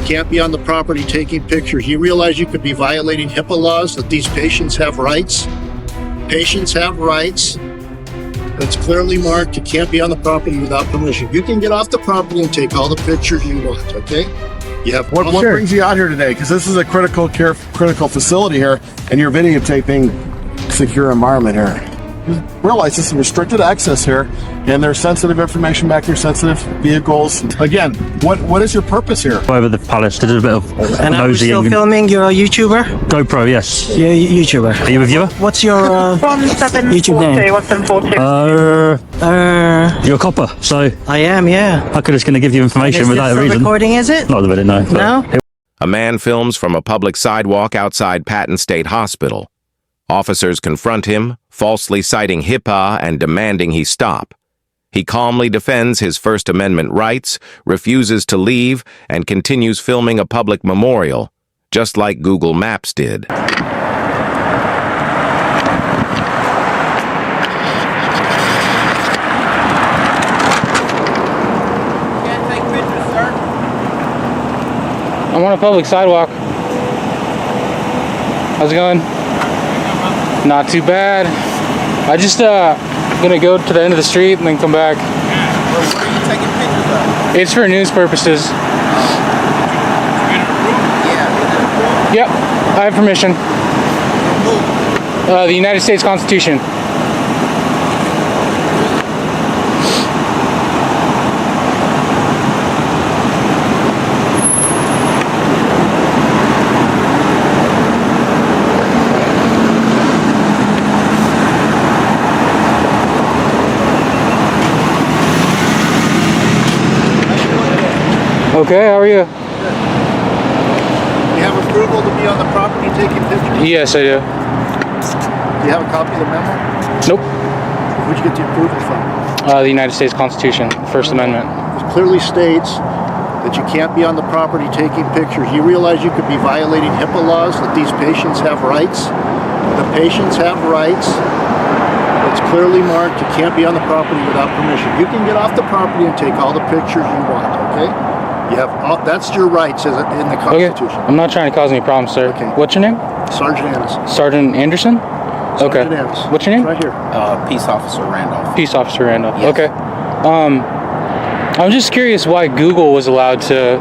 can't be on the property taking pictures. You realize you could be violating HIPAA laws, that these patients have rights? Patients have rights. It's clearly marked. You can't be on the property without permission. You can get off the property and take all the pictures you want, okay? You have What brings you out here today? Because this is a critical facility here, and you're videotaping secure environment here. You realize this is restricted access here, and there's sensitive information back here, sensitive vehicles. Again, what is your purpose here? Over the palace to do a bit of And are you still filming? You're a YouTuber? GoPro, yes. Yeah, YouTuber. Are you a viewer? What's your YouTube name? You're a copper, so I am, yeah. I could just gonna give you information Is without this a a reason. recording, is it? Not really, no. No? A man films from a public sidewalk outside Patton State Hospital. Officers confront him, falsely citing HIPAA and demanding he stop. He calmly defends his First Amendment rights, refuses to leave, and continues filming a public memorial, just like Google Maps did. I'm on a public sidewalk. How's it going? Not too bad. I just gonna go to the end of the street and then come back. What are you taking pictures of? It's for news purposes. Yeah. Yep, I have permission. The United States Constitution. Okay, how are you? You have approval to be on the property taking pictures? Yes, I do. Do you have a copy of the memo? Nope. Where'd you get the approval from? The United States Constitution, First Amendment. It clearly states that you can't be on the property taking pictures. You realize you could be violating HIPAA laws, that these patients have rights? The patients have rights. It's clearly marked. You can't be on the property without permission. You can get off the property and take all the pictures you want, okay? You have all, that's your rights in the Constitution. Okay. I'm not trying to cause any problems, sir. Okay. What's your name? Sergeant Anderson. Sergeant Anderson? Okay. Sergeant Anderson. What's your name? Right here. Peace Officer Randolph. Peace Officer Randolph. Yes. Okay. I'm just curious why Google was allowed to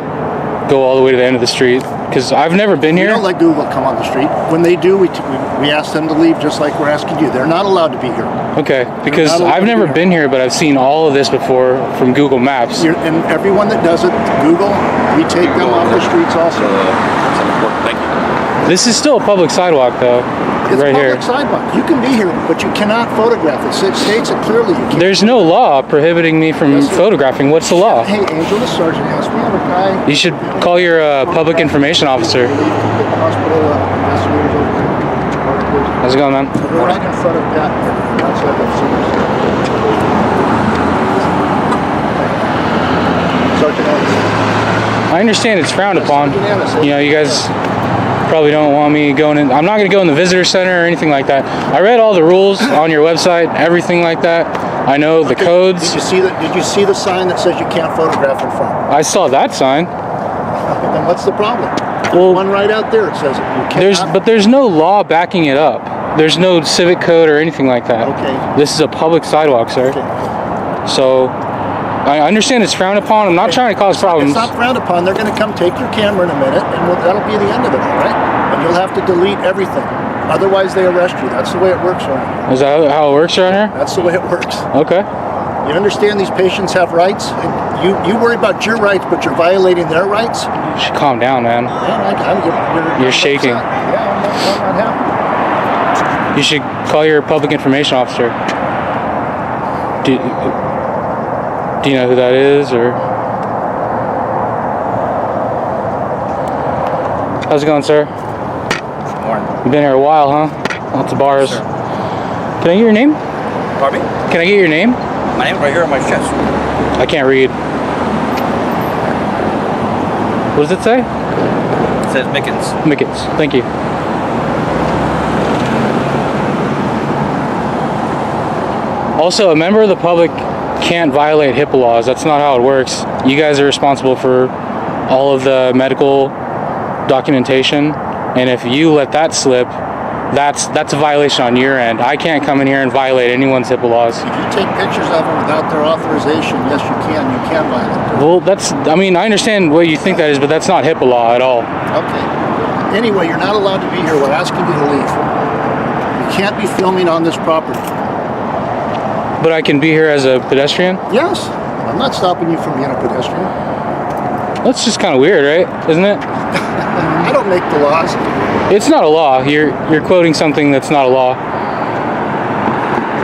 go all the way to the end of the street, because I've never been We here. don't let Google come on the street. When they do, we ask them to leave, just like we're asking you. They're not allowed to be here. Okay, because not allowed I've to never be here. been here, but I've seen all of this before from Google Maps. And everyone that does it, Google, we take them off the streets also. Thank you. This is still a public sidewalk, though. It's right public here. sidewalk. You can be here, but you cannot photograph it. It states it clearly. You can't. There's no law prohibiting me from Yes, sir. photographing. What's the law? Hey, Angel, this Sergeant Anderson. We have a guy. You should call your public information officer. Get the hospital investigators over there. How's it going, man? We're right in front of that. Outside the service. Sergeant Anderson. I understand it's frowned upon. You know, you guys probably don't want me going in. I'm not going to go in the visitor center or anything like that. I read all the rules on your website, everything like that. I know the codes. Did you see the sign that says you can't photograph in front? I saw that sign. Then what's the problem? Well, One right out there, it says you cannot. there's no law backing it up. There's no civic code or anything like that. Okay. This is a public sidewalk, sir. Okay. So I understand it's frowned upon. I'm not trying to cause problems. It's not frowned upon. They're going to come take your camera in a minute, and that'll be the end of it, all right? And you'll have to delete everything. Otherwise, they arrest you. That's the way it works around here. Is that how it works around here? That's the way it works. Okay. You understand these patients have rights? And you worry about your rights, but you're violating their rights? You should calm down, man. You're shaking. Yeah, I'm not happy. You should call your public information officer. Do you know who that is, or? How's it going, sir? Morning. You've been here a while, huh? Lots of bars. Yes, sir. Can I get your name? Pardon me? Can I get your name? My name's right here on my chest. I can't read. What does it say? It says Mickens. Mickens. Thank you. Also, a member of the public can't violate HIPAA laws. That's not how it works. You guys are responsible for all of the medical documentation, and if you let that slip, that's a violation on your end. I can't come in here and violate anyone's HIPAA laws. If you take pictures of them without their authorization, yes, you can. You can violate them. Well, I mean, I understand what you think that is, but that's not HIPAA law at all. Okay. Anyway, you're not allowed to be here. We're asking you to leave. You can't be filming on this property. But I can be here as a pedestrian? Yes. I'm not stopping you from being a pedestrian. That's just kind of weird, right? Isn't it? I don't make the laws. It's not a law. You're quoting something that's not a law.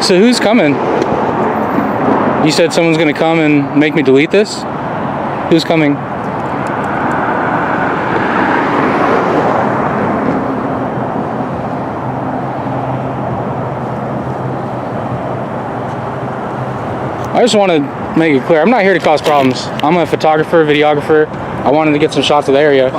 So who's coming? You said someone's going to come and make me delete this? Who's coming? I just want to make it clear, I'm not here to cause problems. I'm a photographer, videographer. I wanted to get some shots of the area.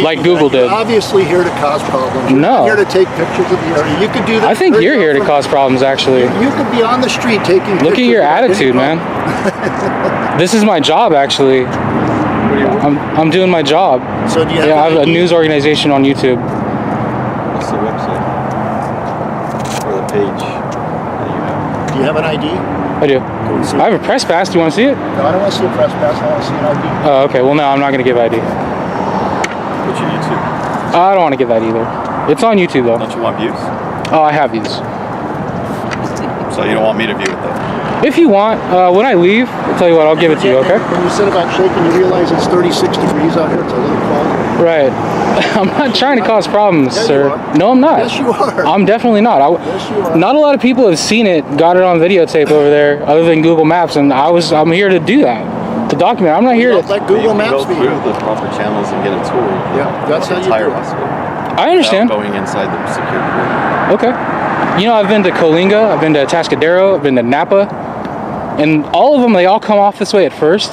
Like Google did. You're obviously here to cause problems. You're No. not here to take pictures of the area. You could do that. I think you're here to cause problems, actually. You could be on the street taking pictures. Look at your without any attitude, problem. man. This is my job, actually. I'm doing my job. So do you have Yeah, I have a ID? news organization on YouTube. What's the website? Or the page that you have? Do you have an ID? I do. I have a press pass. Do you want to see it? No, I don't want to see a press pass. I want to see an ID. Oh, okay. Well, no, I'm not going to give ID. What's your YouTube? I don't want to give that either. It's on YouTube, though. Don't you want views? Oh, I have views. So you don't want me to view it though? If you want, when I leave, I'll tell you what, I'll give it to you, okay? When you said about shaking, you realize it's 36 degrees out here. It's a little cold. Right. I'm not trying to cause problems, Yeah, you sir. are. No, I'm not. Yes, you are. I'm definitely not. Yes, you are. Not a lot of people have seen it, got it on videotape over there, other than Google Maps, and I'm here to do that, to document. I'm not here Don't to. let You Google can Maps go be through here. the proper channels and get a tour. Yeah, that's how the you entire do it. hospital. I understand. Without going inside the secure perimeter. Okay. You know, I've been to Coalinga, I've been to Atascadero, I've been to Napa, and all of them, they all come off this way at first,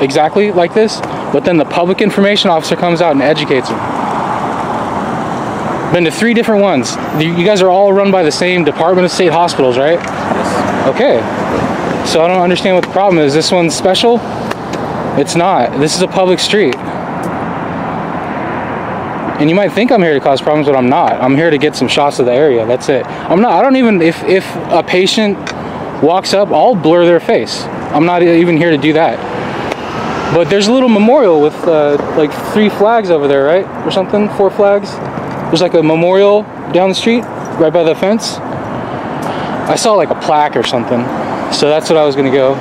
exactly like this, but then the public information officer comes out and educates them. Been to 3 different ones. You guys are all run by the same Department of State Hospitals, right? Yes. Okay. So I don't understand what the problem is. This one's special? It's not. This is a public street. And you might think I'm here to cause problems, but I'm not. I'm here to get some shots of the area. That's it. I don't even, if a patient walks up, I'll blur their face. I'm not even here to do that. But there's a little memorial with like 3 flags over there, right? Or something, 4 flags. There's like a memorial down the street, right by the fence. I saw like a plaque or something. So that's what I was gonna go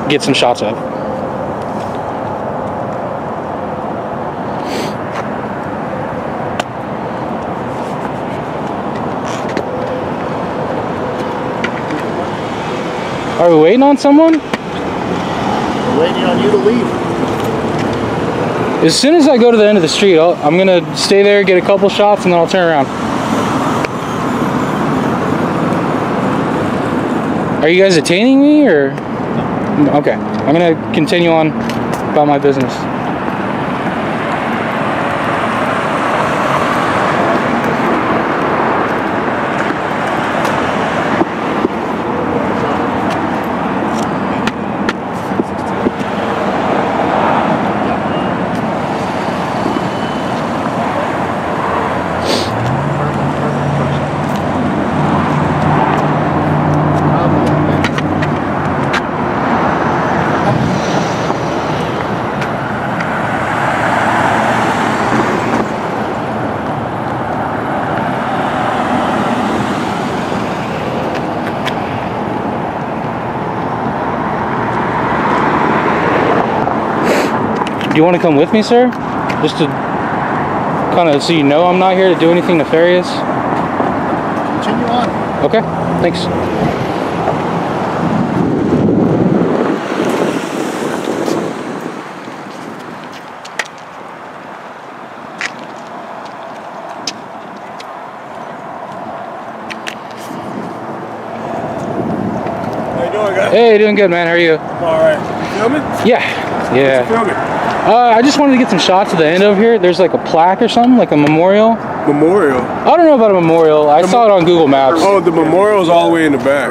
get some shots of. Are we waiting on someone? We're waiting on you to leave. As soon as I go to the end of the street, I'm gonna stay there, get a couple shots, and then I'll turn around. Are you guys detaining me, or? No. Okay, I'm gonna continue on about my business. Do you want to come with me, sir? Just to kind of so you know I'm not here to do anything nefarious. Continue on. Okay, thanks. How you doing, guys? Hey, doing good, man. How are you? All right. You filming? Yeah. Filming. I just wanted to get some shots of the end over here. There's like a plaque or something, like a memorial. memorial. I don't know about a memorial. I saw it on Google Maps. Oh, the memorial's all the way in the back,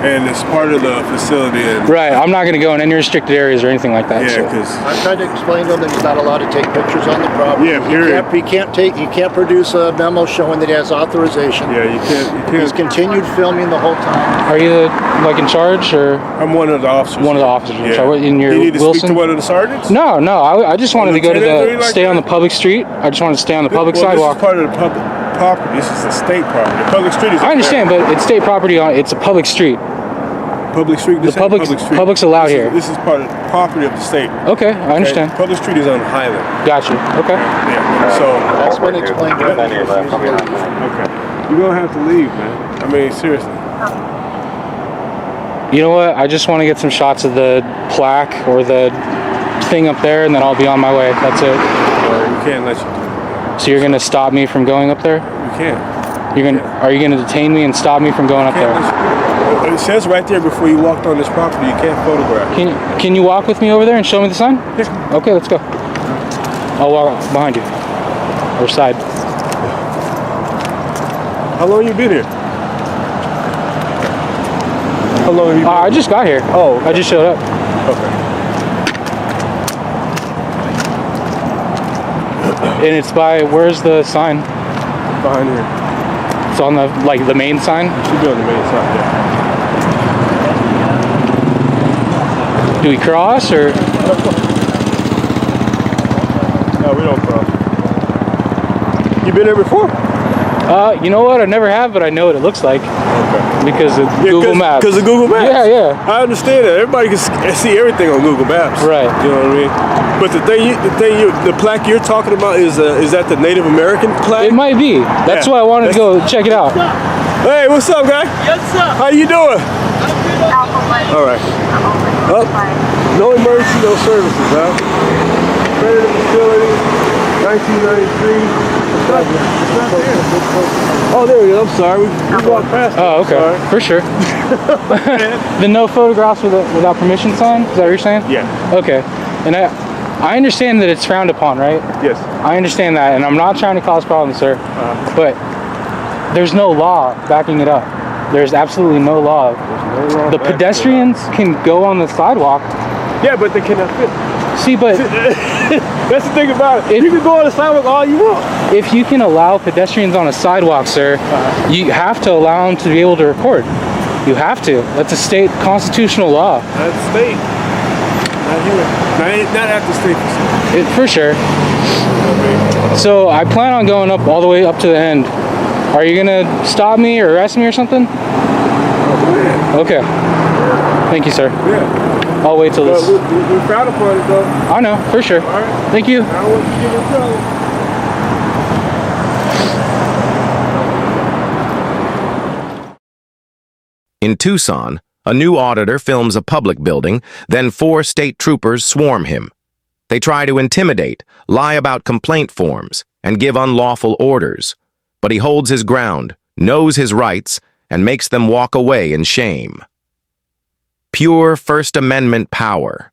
and it's part of the facility. And Right. I'm not going to go in any restricted areas or anything like that. yeah, so. because I've tried to explain to him that he's not allowed to take pictures on the property. Yeah, period. He can't produce a memo showing that he has authorization. yeah, you can't. He's continued filming the whole time. Are you like in charge or I'm one of the officers. one of the officers? Yeah. So in your you need to Wilson? speak to one of the sergeants. No. I just wanted to go to Lieutenant, or the anything like stay on the that? public street. I just wanted to stay on the public Well, sidewalk. This is part of the public property. This is a state property. The public street is. I understand, but it's state property. It's a public street. Public street. This The ain't public's- public street. public's allowed here. This is part of the property of the state. Okay, I understand. Okay? Public street is on Highland. Gotcha. Okay. Yeah. So That's been explained to him. okay, you're gonna have to leave, man. I mean, seriously. You know what? I just want to get some shots of the plaque or the thing up there, and then I'll be on my way. That's it. You can't let you. So you're gonna stop me from going up there? You can't. Are you gonna detain me and stop me from going up there? It says right there before you walked on this property, you can't photograph. Can you walk with me over there and show me the sign? Yeah. Okay, let's go. I'll walk behind you. Or side. How long you been here? How long have you been? I just got here. Oh, I just showed up. okay. And it's by, where's the sign? Behind here. It's on the, like, the main sign? Should be on the main side, yeah. Do we cross or? No, we don't cross. You been there before? You know what? I never have, but I know what it looks like. Okay. Because of Google Maps. Because of Google Maps? Yeah. I understand that. Everybody can see everything on Google Maps. Right. You know what I mean? But the plaque you're talking about is that the Native American plaque? It might be. That's why I wanted to go check it out. Hey, what's up, guy? Yes, sir. How you doing? All right. Oh, no emergency, no services, huh? Accredited facility, 1993. Oh, there we go. I'm sorry. We walked past. Oh, okay. Sorry. For sure. The no photographs without permission sign? Is that what you're saying? Yeah. Okay. And I understand that it's frowned upon, right? Yes. I understand that, and I'm not trying to cause problems, sir. But there's no law backing it up. There's absolutely no law. The pedestrians can go on the sidewalk. Yeah, but they cannot fit. See, but That's the thing about it. You can go on the sidewalk all you want. if you can allow pedestrians on a sidewalk, sir, you have to allow them to be able to record. You have to. That's a state constitutional law. That's state. Not here. Not at the state facility. For sure. So I plan on going up all the way up to the end. Are you gonna stop me or arrest me or something? Okay. Thank you, sir. Yeah. I'll wait till But this. we proud upon it, though. I know, for sure. All right. Thank you. I don't want you to get in trouble. In Tucson, a new auditor films a public building, then 4 state troopers swarm him. They try to intimidate, lie about complaint forms, and give unlawful orders. But he holds his ground, knows his rights, and makes them walk away in shame. Pure First Amendment power.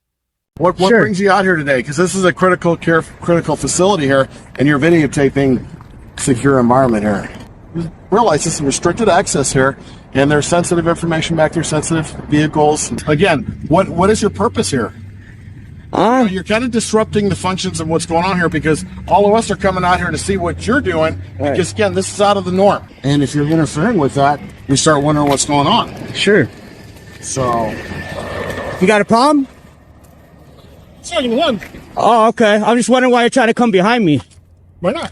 What brings you out here today? Because this is a critical facility here, and you're videotaping secure environment here. You realize this is restricted access here, and there's sensitive information back there, sensitive vehicles. Again, what is your purpose here? You're kind of disrupting the functions of what's going on here, because all of us are coming out here to see what you're doing, because again, this is out of the norm. And if you're interfering with that, we start wondering what's going on. Sure. So, You got a problem? second one, Oh, okay. I'm just wondering why you're trying to come behind me. why not?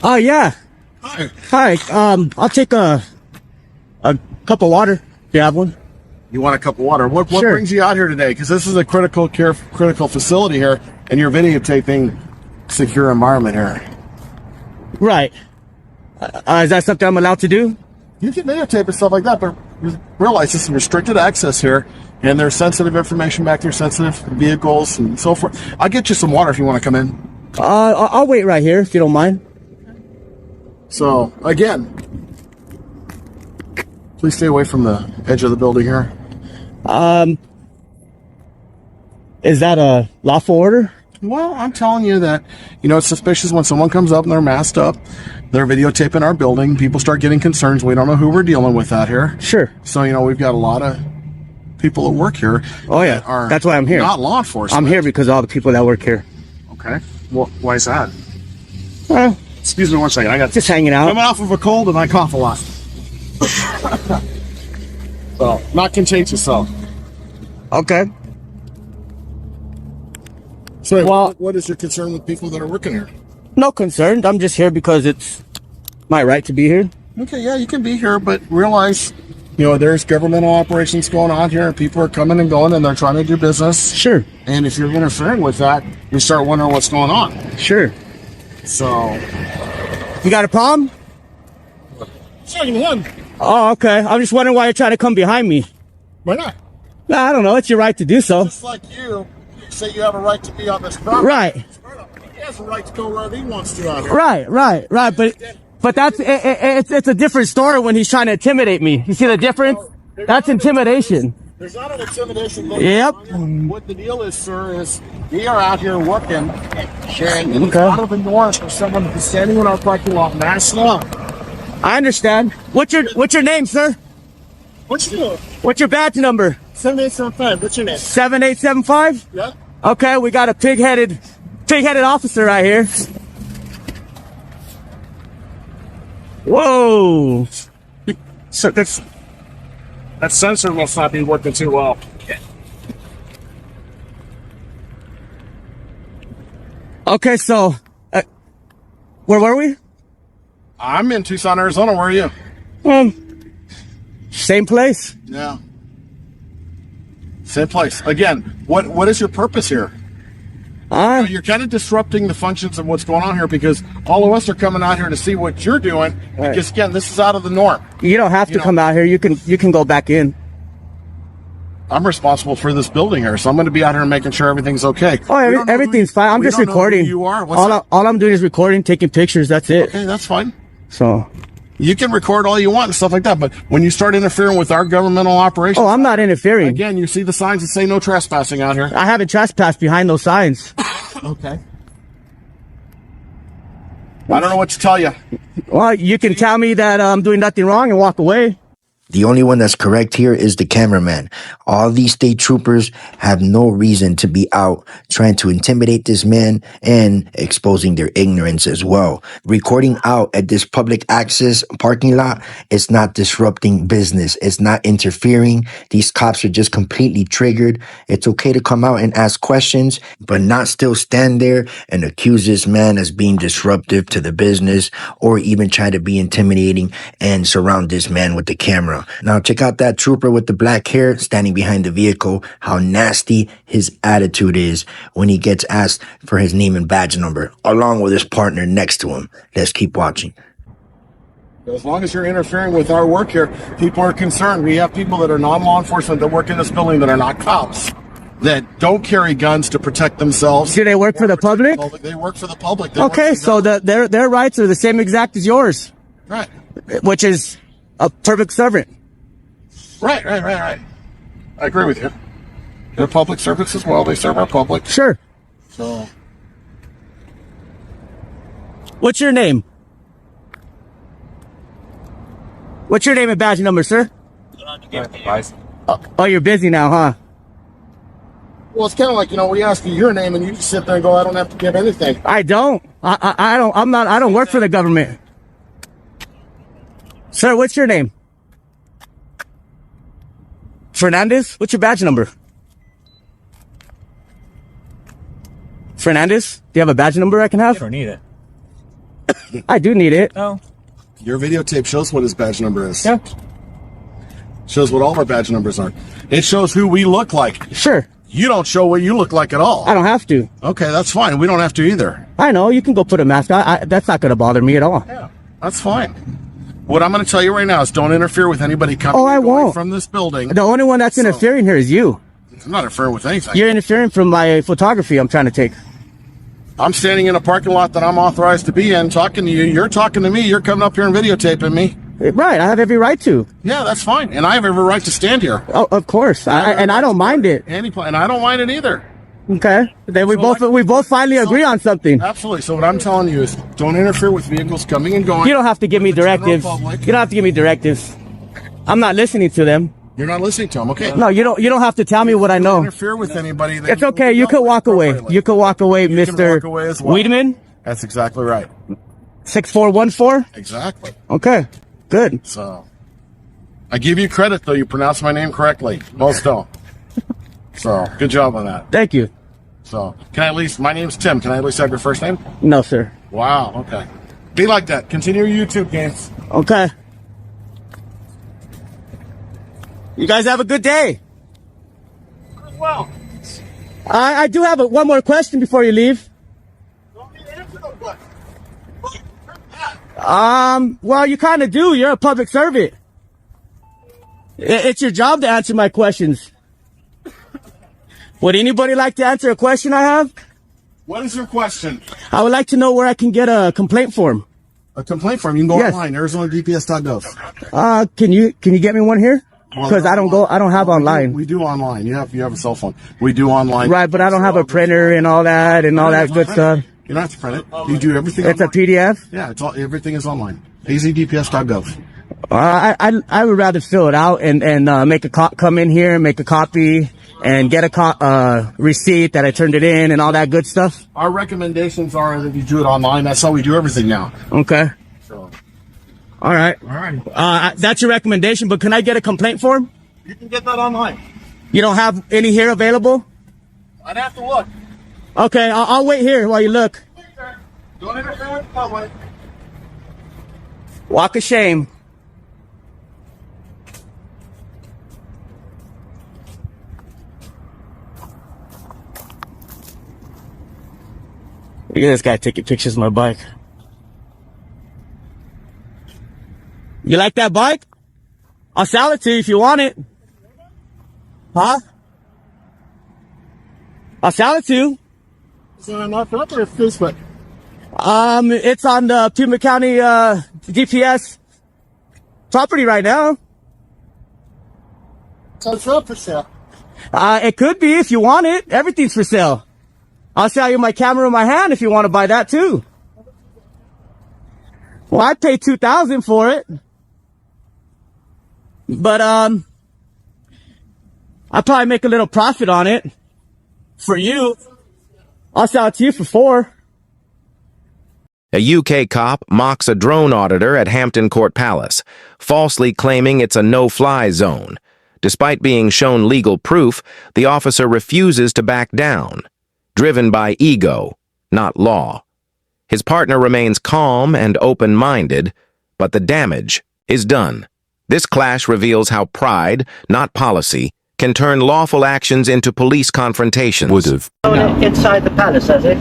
Oh, yeah. Hi. Hi. I'll take a cup of water if you have one. You want a cup of water? What Sure. brings you out here today? Because this is a critical facility here, and you're videotaping secure environment here. Right. Is that something I'm allowed to do? You can videotape and stuff like that, but realize this is restricted access here, and there's sensitive information back there, sensitive vehicles and so forth. I'll get you some water if you want to come in. I'll wait right here if you don't mind. So, again, please stay away from the edge of the building here. Is that a lawful order? Well, I'm telling you that, it's suspicious when someone comes up and they're masked up, they're videotaping our building, people start getting concerns. We don't know who we're dealing with out here. Sure. So, we've got a lot of people that work here. Oh, yeah. That's why I'm here. Not law enforcement. I'm here because of all the people that work here. Okay. Well, why is that? Uh, Excuse me one second. I got just hanging out. coming off of a cold and I cough a lot. So, not contagious, though. Okay. So, Well- what is your concern with people that are working here? No concern. I'm just here because it's my right to be here. Okay, yeah, you can be here, but realize, there's governmental operations going on here, and people are coming and going, and they're trying to do business. Sure. And if you're interfering with that, you start wondering what's going on. Sure. So, You got a problem? second one. Oh, okay. I'm just wondering why you're trying to come behind me. Why not? Nah, I don't know. It's your right to do so. Just like you say you have a right to be on this property. Right. He has a right to go wherever he wants to out here. Right. But that's it's a different story when he's trying to intimidate me. You see the difference? That's intimidation. There's not an intimidation. Yep. What the deal is, sir, is we are out here working, and it's Okay. out of the norm for someone to be standing in our parking lot masked up. I understand. What's your name, sir? What's your What's your badge number? 7875? What's your name? 7875? Yeah. Okay, we got a pig-headed officer right here. Whoa. So that sensor must not be working too well. Okay, so where were we? I'm in Tucson, Arizona. Where are you? Same place. Yeah. Same place. Again, what is your purpose here? You're kind of disrupting the functions of what's going on here because all of us are coming out here to see what you're doing. Right. Because again, this is out of the norm. You don't have to come out here. You can go back in. I'm responsible for this building here, so I'm going to be out here and making sure everything's okay. Oh, everything's fine. I'm we just don't know who recording. you are. What's All I'm doing is recording, taking pictures. That's it. Okay, that's fine. So. You can record all you want and stuff like that, but when you start interfering with our governmental operations, Oh, I'm not interfering. again, you see the signs that say no trespassing out here. I haven't trespassed behind those signs. Okay. I don't know what to tell you. Well, you can tell me that I'm doing nothing wrong and walk away. The only one that's correct here is the cameraman. All these state troopers have no reason to be out trying to intimidate this man and exposing their ignorance as well. Recording out at this public access parking lot is not disrupting business. It's not interfering. These cops are just completely triggered. It's okay to come out and ask questions, but not still stand there and accuse this man as being disruptive to the business or even try to be intimidating and surround this man with the camera. Now check out that trooper with the black hair standing behind the vehicle, how nasty his attitude is when he gets asked for his name and badge number, along with his partner next to him. Let's keep watching. As long as you're interfering with our work here, people are concerned. We have people that are non-law enforcement that work in this building that are not cops, that don't carry guns to protect themselves. Do they work for the public? They work for the public. They Okay, so their rights are the same exact as yours, Right. which is a perfect servant. Right. I agree with you. They're public servants as well. They serve our public. Sure. So, What's your name? What's your name and badge number, sir? Oh, you're busy now, huh? well, it's kind of like, we ask you your name and you just sit there and go, I don't have to give anything. I don't. I don't work for the government. Sir, what's your name? Fernandez? What's your badge number? Fernandez? Do you have a badge number I can have? I don't need it. I do need it. No. Your videotape shows what his badge number is. Yeah. Shows what all of our badge numbers are. It shows who we look like. Sure. You don't show what you look like at all. I don't have to. Okay, that's fine. We don't have to either. I know. You can go put a mask on. That's not going to bother me at all. Yeah, that's fine. What I'm going to tell you right now is don't interfere with anybody coming I and going won't. from this building. The only one that's interfering here is you. I'm not interfering with anything. You're interfering from my photography I'm trying to take. I'm standing in a parking lot that I'm authorized to be in, talking to you. You're talking to me. You're coming up here and videotaping me. Right, I have every right to. Yeah, that's fine. And I have every right to stand here. Oh, of course. And I don't mind it. And I don't mind it either. Okay. Then we both finally agree on something. Absolutely. So what I'm telling you is don't interfere with vehicles coming and going. You don't have to give me The general directives. public. You don't have to give me directives. I'm not listening to them. You're not listening to them, okay? No, you don't have to tell me what I Don't know. interfere with anybody. It's okay. You could walk away. You could walk away, You can Mr. walk away as well. Weedman. That's exactly right. 6414. Exactly. Okay. Good. So I give you credit though. You pronounce my name correctly. Most don't. So good job on that. Thank you. So can I at least? My name's Tim. Can I at least have your first name? No, sir. Wow. Okay. Be like that. Continue your YouTube games. Okay. You guys have a good day. Well. I do have one more question before you leave. Well, you kind of do. You're a public servant. It's your job to answer my questions. Would anybody like to answer a question I have? What is your question? I would like to know where I can get a complaint form. A complaint form. You can go Yes. online. ArizonaDPS.gov. Can you get me one here? Because I don't have online. We do online. You have a cell phone. We do online. Right, but I don't have a printer and all that good stuff. You don't have to print it. You do everything. It's a online. PDF? Yeah, everything is online. AZDPS.gov. I would rather fill it out and make come in here and make a copy and get a receipt that I turned it in and all that good stuff. Our recommendations are that you do it online. That's how we do everything now. Okay. So, All right. all right. That's your recommendation, but can I get a complaint form? You can get that online. You don't have any here available? I'd have to look. Okay, I'll wait here while you look. Don't interfere with the public. Walk of shame. Look at this guy taking pictures of my bike. You like that bike? I'll sell it to you if you want it. Huh? I'll sell it to you. So I'm not up or Facebook. It's on the Pima County DPS property right now. So it's up for sale. It could be if you want it. Everything's for sale. I'll sell you my camera in my hand if you want to buy that too. Well, I'd pay $2,000 for it. But, I'll probably make a little profit on it. For you. I'll sell it to you for $4,000. A UK cop mocks a drone auditor at Hampton Court Palace, falsely claiming it's a no-fly zone. Despite being shown legal proof, the officer refuses to back down, driven by ego, not law. His partner remains calm and open-minded, but the damage is done. This clash reveals how pride, not policy, can turn lawful actions into police confrontations. Inside the palace, has it?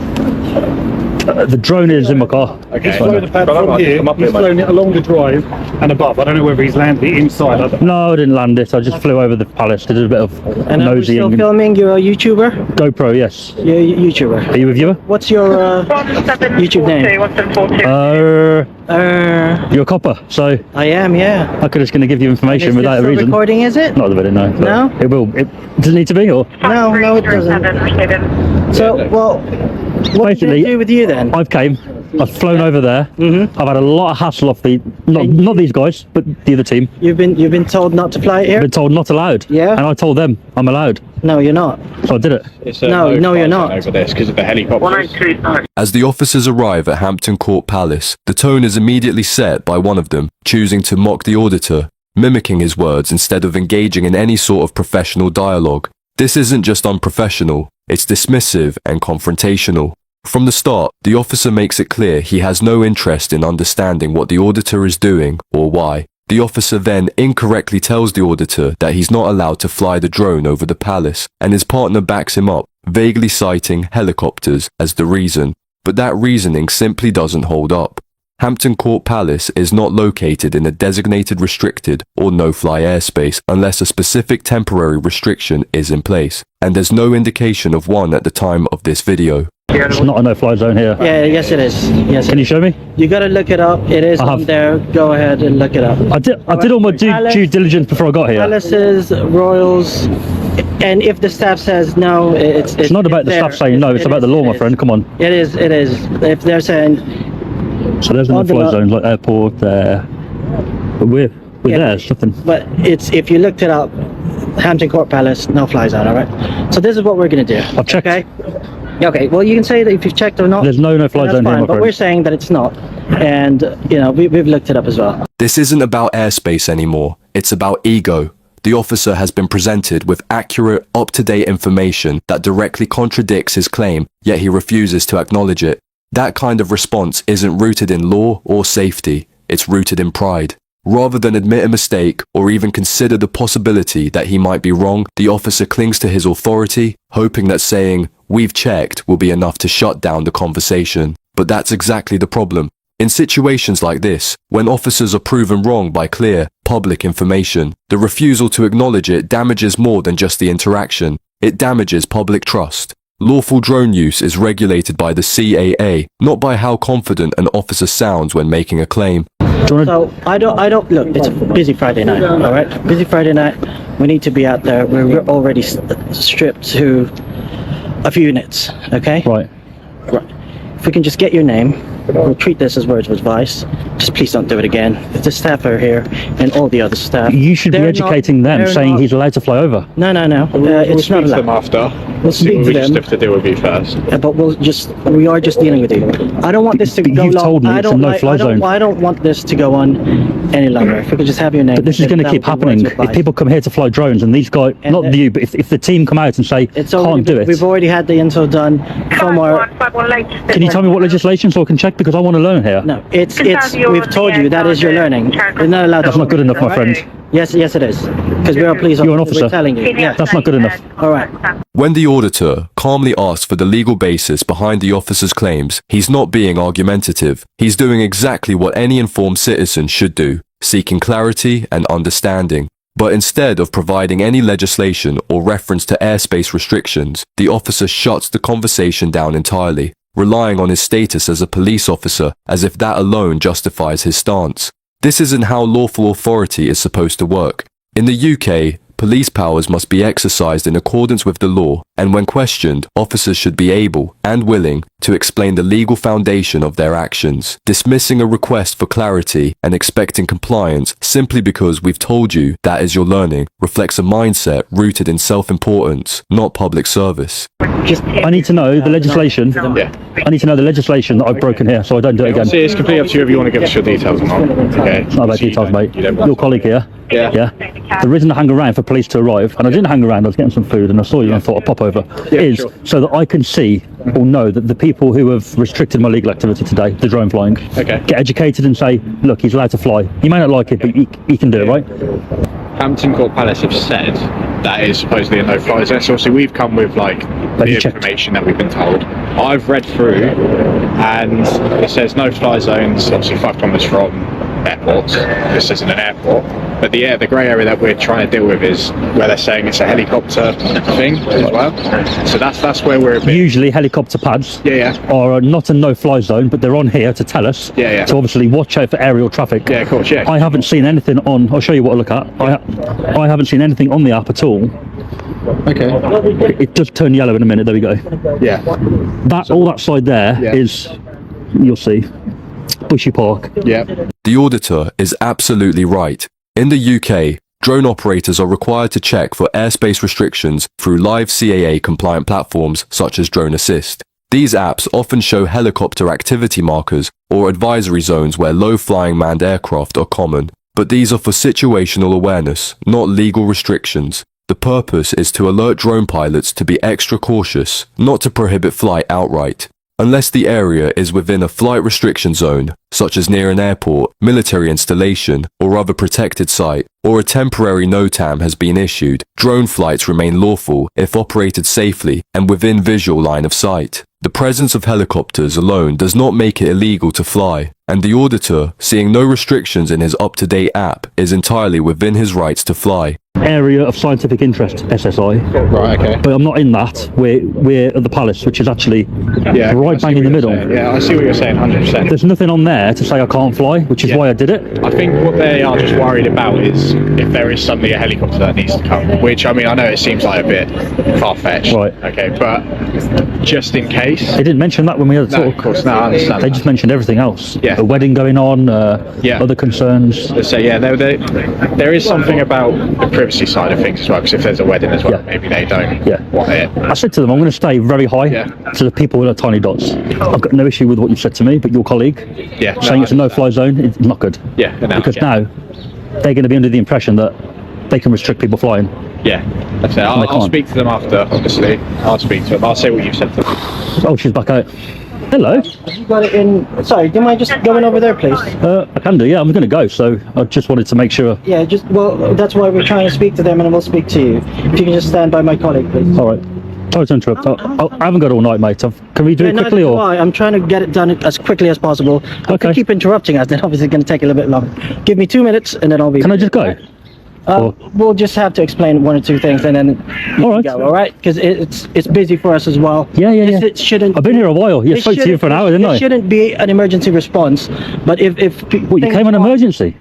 The drone is in my car. Okay. He's flown the pad from here, he's flown it along the drive and above. I don't know whether he's landed it inside. No, I didn't land it. I just flew over the palace. Did a bit of And are you still nosying. filming? You're a YouTuber? GoPro, yes. You're a YouTuber. Are you a viewer? What's your YouTube name? You're a copper, so I am, yeah. I could just going to give you information Is without this a a reason. recording, is it? Not the video, no. No? It will. Does it need to be, or? No, it doesn't. So, well, what did Basically, they do with you then? I've flown over there. I've had a lot of hassle off the not these guys, but the other team. You've been told not to fly it here? I've been told not allowed. Yeah. And I told them I'm allowed. No, you're not. So I did it. No, you're not. Over this because of the helicopter. As the officers arrive at Hampton Court Palace, the tone is immediately set by one of them, choosing to mock the auditor, mimicking his words instead of engaging in any sort of professional dialogue. This isn't just unprofessional, it's dismissive and confrontational. From the start, the officer makes it clear he has no interest in understanding what the auditor is doing or why. The officer then incorrectly tells the auditor that he's not allowed to fly the drone over the palace, and his partner backs him up, vaguely citing helicopters as the reason. But that reasoning simply doesn't hold up. Hampton Court Palace is not located in a designated restricted or no-fly airspace unless a specific temporary restriction is in place, and there's no indication of one at the time of this video. It's not a no-fly zone here. Yeah, yes it is. Yes. Can you show me? You gotta look it up. It is on there. Go ahead and look it up. I did all my due diligence before I got here. Palaces, royals, and if the staff says no, it's not about the staff saying no. It's about the law, my friend. Come on. It is. It is. If they're saying. So there's no fly zones like airport there. But we're there. There's nothing. But it's if you looked it up, Hampton Court Palace, no fly zone. All right. So this is what we're gonna do. I've checked. Okay. Okay, well, you can say that if you've checked or not. There's no fly zone here, my but friend. we're saying that it's not, and we've looked it up as well. This isn't about airspace anymore. It's about ego. The officer has been presented with accurate, up-to-date information that directly contradicts his claim, yet he refuses to acknowledge it. That kind of response isn't rooted in law or safety. It's rooted in pride. Rather than admit a mistake or even consider the possibility that he might be wrong, the officer clings to his authority, hoping that saying, "We've checked," will be enough to shut down the conversation. But that's exactly the problem. In situations like this, when officers are proven wrong by clear, public information, the refusal to acknowledge it damages more than just the interaction. It damages public trust. Lawful drone use is regulated by the CAA, not by how confident an officer sounds when making a claim. So I don't look. It's a busy Friday night. All right, busy Friday night. We need to be out there. We're already stripped to a few units. Okay. Right. If we can just get your name, we'll treat this as words of advice. Just please don't do it again. If the staff are here and all the other staff, you should be educating them, saying he's allowed to fly over. No. It's not allowed. Them after. We'll speak to them. Have to deal with you first. But we are just dealing with you. I don't want this to go You've long. told me it's a no-fly zone. I don't want this to go on any longer. If we could just have your name. But this is going to keep happening. If people come here to fly drones and these guys, not you, but if the team come out and say, can't do it. We've already had the info done from our... Can you tell me what legislation so I can check, because I want to learn here? No, we've told you that is your learning. You're not allowed. That's not good enough, my friend. Yes, it is. Because we are police officers. You're an officer. We're telling you. Yeah. That's not good enough. All right. When the auditor calmly asks for the legal basis behind the officer's claims, he's not being argumentative. He's doing exactly what any informed citizen should do, seeking clarity and understanding. But instead of providing any legislation or reference to airspace restrictions, the officer shuts the conversation down entirely, relying on his status as a police officer as if that alone justifies his stance. This isn't how lawful authority is supposed to work. In the UK, police powers must be exercised in accordance with the law, and when questioned, officers should be able and willing to explain the legal foundation of their actions. Dismissing a request for clarity and expecting compliance simply because we've told you that is your learning reflects a mindset rooted in self-importance, not public service. I need to know the legislation. I need to know the legislation that I've broken here so I don't do it again. See, it's completely up to you if you want to give us your details or not. Okay. It's not about details, mate. Your colleague here. Yeah. The reason I hang around for police to arrive, and I didn't hang around, I was getting some food and I saw you and I thought I'd pop over, so that I can see or know that the people who have restricted my legal activity today, the drone flying, get educated and say, look, he's allowed to fly. You may not like it, but he can do it, right? Hampton Court Palace have said that is supposedly a no-fly zone. So obviously we've come with like the information that we've been told. I've read through and it says no-fly zones, obviously 5 kilometers from airports. This isn't an airport, but the grey area that we're trying to deal with is where they're saying it's a helicopter thing as well. So that's where we're a bit... Usually helicopter pads are not a no-fly zone, but they're on here to tell us to obviously watch out for aerial traffic. Yeah, of course, yeah. I haven't seen anything on... I'll show you what I look at. I haven't seen anything on the app at all. Okay. It does turn yellow in a minute. There we go. Yeah. All that side there is, you'll see, Bushy Park. Yeah. The auditor is absolutely right. In the UK, drone operators are required to check for airspace restrictions through live CAA compliant platforms such as Drone Assist. These apps often show helicopter activity markers or advisory zones where low-flying manned aircraft are common, but these are for situational awareness, not legal restrictions. The purpose is to alert drone pilots to be extra cautious, not to prohibit flight outright. unless the area is within a flight restriction zone, such as near an airport, military installation, or other protected site, or a temporary NOTAM has been issued. Drone flights remain lawful if operated safely and within visual line of sight. The presence of helicopters alone does not make it illegal to fly, and the auditor, seeing no restrictions in his up-to-date app, is entirely within his rights to fly. Area of scientific interest, SSI. Right, okay. But I'm not in that. We're at the Palace, which is actually right bang in the middle. Yeah, I see what you're saying, 100%. There's nothing on there to say I can't fly, which is why I did it. I think what they are just worried about is if there is suddenly a helicopter that needs to come, which, I mean, I know it seems like a bit far-fetched. Right. Okay, but just in case. They didn't mention that when we had a talk. No, of course, no, I understand. They just mentioned everything else. Yeah. A wedding going on, other concerns. So, yeah, there is something about the privacy side of things as well, because if there's a wedding as well, maybe they don't want it. I said to them, I'm going to stay very high to the people with the tiny dots. I've got no issue with what you've said to me, but your colleague saying it's a no-fly zone, it's not good. Yeah, because now they're going to be under the impression that they can restrict people flying. Yeah, that's it. I'll speak to them after, obviously. I'll speak to them. I'll say what you've said to them. Oh, she's back out. Hello. You got it in. Sorry, do you mind just going over there, please? I can do, yeah. I'm going to go, so I just wanted to make sure. Yeah, well, that's why we're trying to speak to them, and we'll speak to you. If you can just stand by my colleague, please. All right. Sorry to interrupt. I haven't got all night, mate. Can we do it quickly, or? I'm trying to get it done as quickly as possible. If you keep interrupting us, then obviously it's going to take a little bit longer. Give me 2 minutes, and then I'll be. Can I just go? We'll just have to explain one or two things, and then go. All right, because it's busy for us as well. Yeah. It shouldn't. I've been here a while. You spoke to you for an hour, didn't I? It shouldn't be an emergency response, but if what, you came on emergency?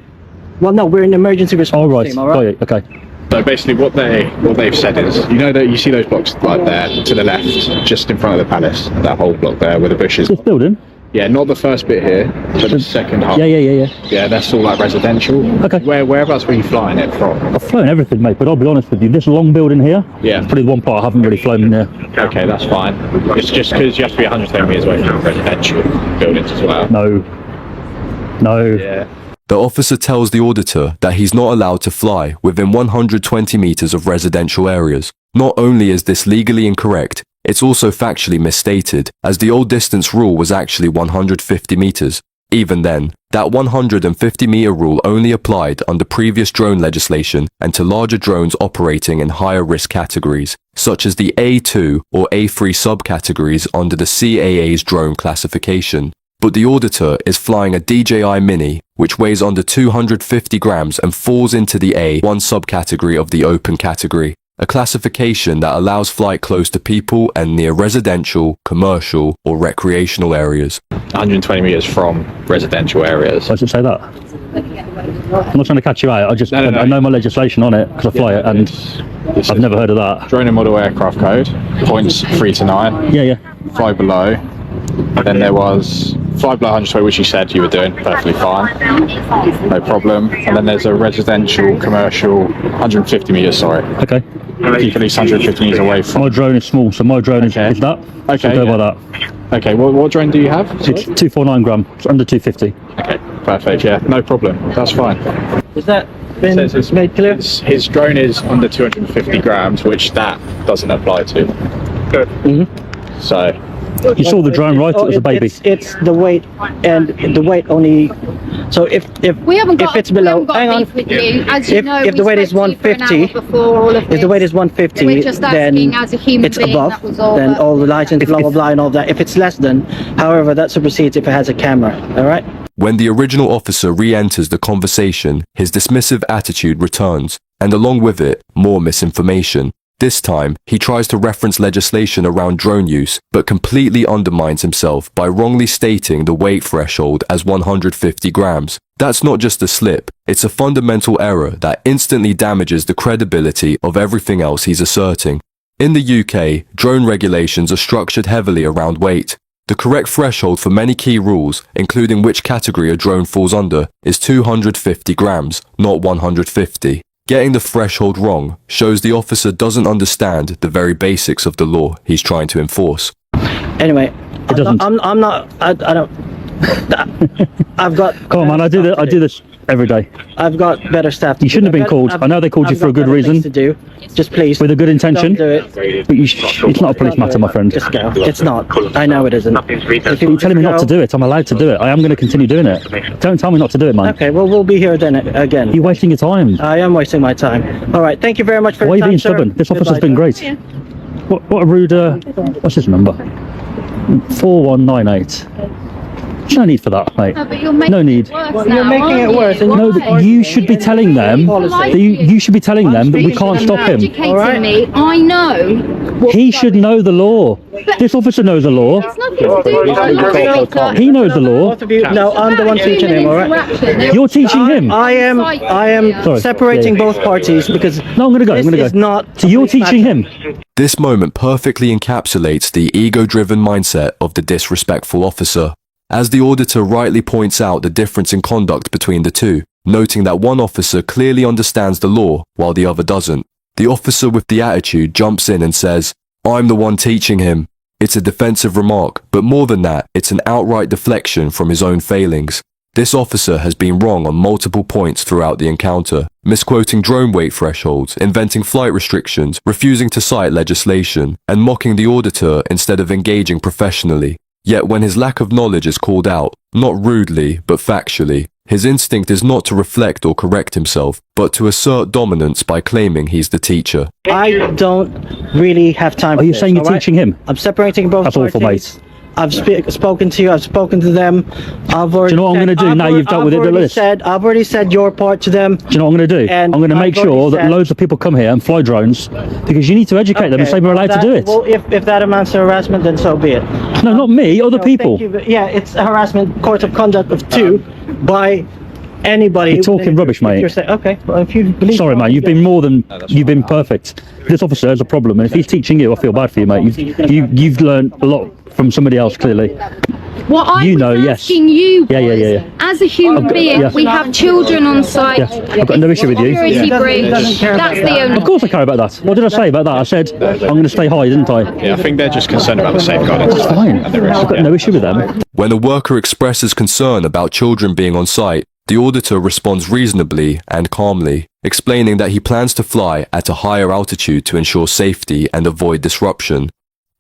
Well, no, we're an emergency response team. All right. Okay. So basically, what they've said is, you know that you see those blocks right there to the left, just in front of the palace, that whole block there with the bushes. This building. Yeah, not the first bit here, but the second half. Yeah. Yeah, that's all like residential. Okay. Whereabouts were you flying it from? I've flown everything, mate, but I'll be honest with you, this long building here, yeah, it's probably the one part I haven't really flown in there. Okay, that's fine. It's just because you have to be 110 metres away from residential buildings as well. No. Yeah. The officer tells the auditor that he's not allowed to fly within 120 metres of residential areas. Not only is this legally incorrect, it's also factually misstated, as the old distance rule was actually 150 metres. Even then, that 150 metre rule only applied under previous drone legislation and to larger drones operating in higher risk categories, such as the A2 or A3 subcategories under the CAA's drone classification. But the auditor is flying a DJI Mini, which weighs under 250 grams and falls into the A1 subcategory of the open category, a classification that allows flight close to people and near residential, commercial, or recreational areas. 120 metres from residential areas. Why does it say that? I'm not trying to catch you out, I know my legislation on it, because I fly it, and I've never heard of that. Drone and model aircraft code, points 3 to 9. Yeah. Fly below. And then there was fly below 120, which you said you were doing perfectly fine, no problem. And then there's a residential, commercial, 150 metres, sorry. Okay. Keep at least 150 metres away from. My drone is small, so my drone is that. Okay. So go by that. Okay, what drone do you have? Sorry? It's 249 gram, it's under 250. Okay, perfect, yeah, no problem, that's fine. Is that been made clear? His drone is under 250 grams, which that doesn't apply to. Good. Mm-hmm. So. You saw the drone, right? It was a baby. It's the weight, and the weight only. So if it's below, hang on. If the weight is 150, if the weight is 150, then it's above. Then all the license, blah blah blah, and all that. If it's less than, however, that supersedes if it has a camera. All right. When the original officer re-enters the conversation, his dismissive attitude returns, and along with it, more misinformation. This time, he tries to reference legislation around drone use, but completely undermines himself by wrongly stating the weight threshold as 150 grams. That's not just a slip, it's a fundamental error that instantly damages the credibility of everything else he's asserting. In the UK, drone regulations are structured heavily around weight. The correct threshold for many key rules, including which category a drone falls under, is 250 grams, not 150. Getting the threshold wrong shows the officer doesn't understand the very basics of the law he's trying to enforce. Anyway, I don't. I've got. Come on, man. I do this every day. I've got better stuff. You shouldn't have been called. I know they called you for a good reason. To do. Just please. With a good intention. Don't do it. But it's not a police matter, my friend. Just go. It's not. I know it isn't. If you're telling me not to do it, I'm allowed to do it. I am going to continue doing it. Don't tell me not to do it, man. Okay, well, we'll be here then again. You're wasting your time. I am wasting my time. All right, thank you very much for Why your are you time, being stubborn? sir. This officer's Goodbye. been great. Yeah. What a rude, what's his number? 4198. There's no need for that, mate. No, but you're making No need. it worse Well, now, you're making it aren't worse, you? and No, but you should be telling them that you should be telling them that we can't stop him. Educating me, I know. He should know the law. This officer knows the law. It's nothing to do with my He knows the law. Both of you. No, I'm the one teaching him. All right. You're teaching him. I am Sorry. separating Yeah. both parties because No, I'm going to go. I'm going to this go. is not. So you're teaching him. This moment perfectly encapsulates the ego-driven mindset of the disrespectful officer. As the auditor rightly points out the difference in conduct between the two, noting that one officer clearly understands the law while the other doesn't. The officer with the attitude jumps in and says, "I'm the one teaching him." It's a defensive remark, but more than that, it's an outright deflection from his own failings. This officer has been wrong on multiple points throughout the encounter, misquoting drone weight thresholds, inventing flight restrictions, refusing to cite legislation, and mocking the auditor instead of engaging professionally. Yet when his lack of knowledge is called out, not rudely, but factually, his instinct is not to reflect or correct himself, but to assert dominance by claiming he's the teacher. I don't really have time. Are you saying you're teaching him? I'm separating both That's parties. awful, mate. I've spoken to you. I've spoken to them. I've already. Do you know what I'm going to do now you've dealt with it, Lewis? I've already said your part to them. Do you know what I'm going to do? And I'm going to make I've already sure that said- loads of people come here and fly drones because you need to educate them and say we're allowed to do it. Well, if that amounts to harassment, then so be it. No, not me, other people. Thank you, yeah, it's a harassment court of conduct of 2 by anybody. You're talking rubbish, mate. Okay, well, if you believe. Sorry, man. You've been more than you've been perfect. This officer has a problem, and if he's teaching you, I feel bad for you, mate. You've learned a lot from somebody else, clearly. What I You was know, yes. asking you was, Yeah. as a human being, yeah. we have children on site. Yeah, I've got no issue with you. Security brief. That's the only. Of course I care about that. What did I say about that? I said I'm going to stay high, didn't I? Yeah, I think they're just concerned about the safeguarding. That's fine. I've got no issue with them. When a worker expresses concern about children being on site, the auditor responds reasonably and calmly, explaining that he plans to fly at a higher altitude to ensure safety and avoid disruption.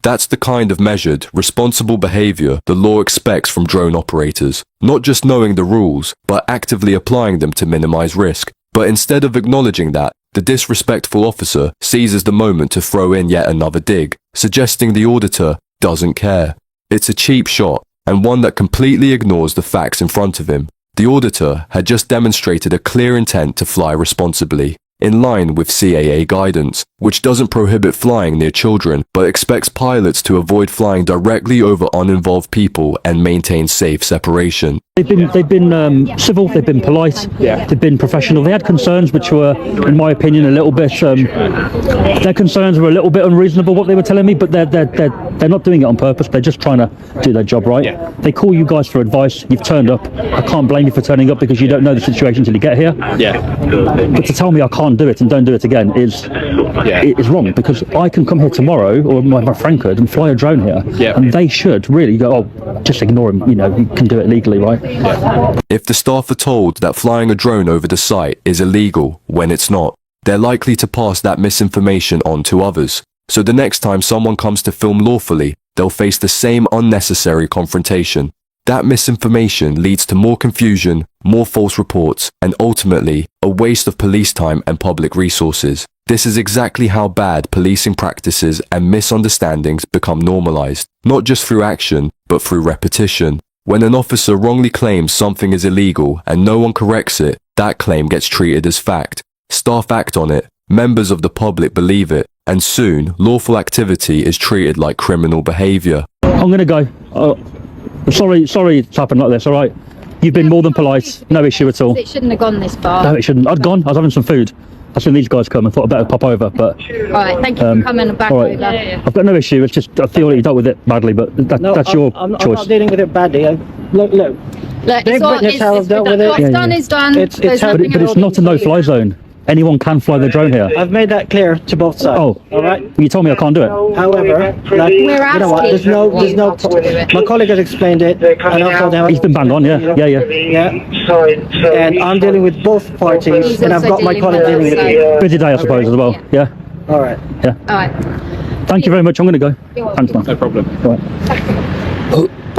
That's the kind of measured, responsible behavior the law expects from drone operators, not just knowing the rules, but actively applying them to minimize risk. But instead of acknowledging that, the disrespectful officer seizes the moment to throw in yet another dig, suggesting the auditor doesn't care. It's a cheap shot, and one that completely ignores the facts in front of him. The auditor had just demonstrated a clear intent to fly responsibly, in line with CAA guidance, which doesn't prohibit flying near children, but expects pilots to avoid flying directly over uninvolved people and maintain safe separation. They've been civil. They've been polite. They've been professional. They had concerns which were, in my opinion, a little bit. Their concerns were a little bit unreasonable. What they were telling me, but they're not doing it on purpose. They're just trying to do their job right. They call you guys for advice. You've turned up. I can't blame you for turning up because you don't know the situation until you get here. But to tell me I can't do it and don't do it again is wrong, because I can come here tomorrow, or my friend could, and fly a drone here, and they should really go, oh, just ignore him. You know, you can do it legally, right? If the staff are told that flying a drone over the site is illegal when it's not, they're likely to pass that misinformation on to others. So the next time someone comes to film lawfully, they'll face the same unnecessary confrontation. That misinformation leads to more confusion, more false reports, and ultimately, a waste of police time and public resources. This is exactly how bad policing practices and misunderstandings become normalized, not just through action, but through repetition. When an officer wrongly claims something is illegal and no one corrects it, that claim gets treated as fact. Staff act on it, members of the public believe it, and soon, lawful activity is treated like criminal behavior. I'm going to go. Sorry it's happened like this, all right? You've been more than polite. No issue at all. It shouldn't have gone this far. No, it shouldn't. I'd gone. I was having some food. I seen these guys come and thought I'd better pop over, but... All right, thank you for coming back all right. over. I've got no issue. It's just I feel that you dealt with it badly, but that's your I'm choice. not dealing with it badly. Look. Look, Big witness how I've dealt with it. What's done is done. It's There's But nothing it's else not a to do. no-fly zone. anyone can fly the drone here. I've made that clear to both sides. Oh, all right. You told me I can't do it. However, like, you know what? There's no. My colleague has explained it, and I've told him. He's been banged on, yeah. And I'm dealing with both parties, and I've got my colleague dealing with it. Busy day, I suppose, as well. Yeah. All right. Yeah. All right. Thank you very much. I'm going to go. Thanks, man. No problem. All right.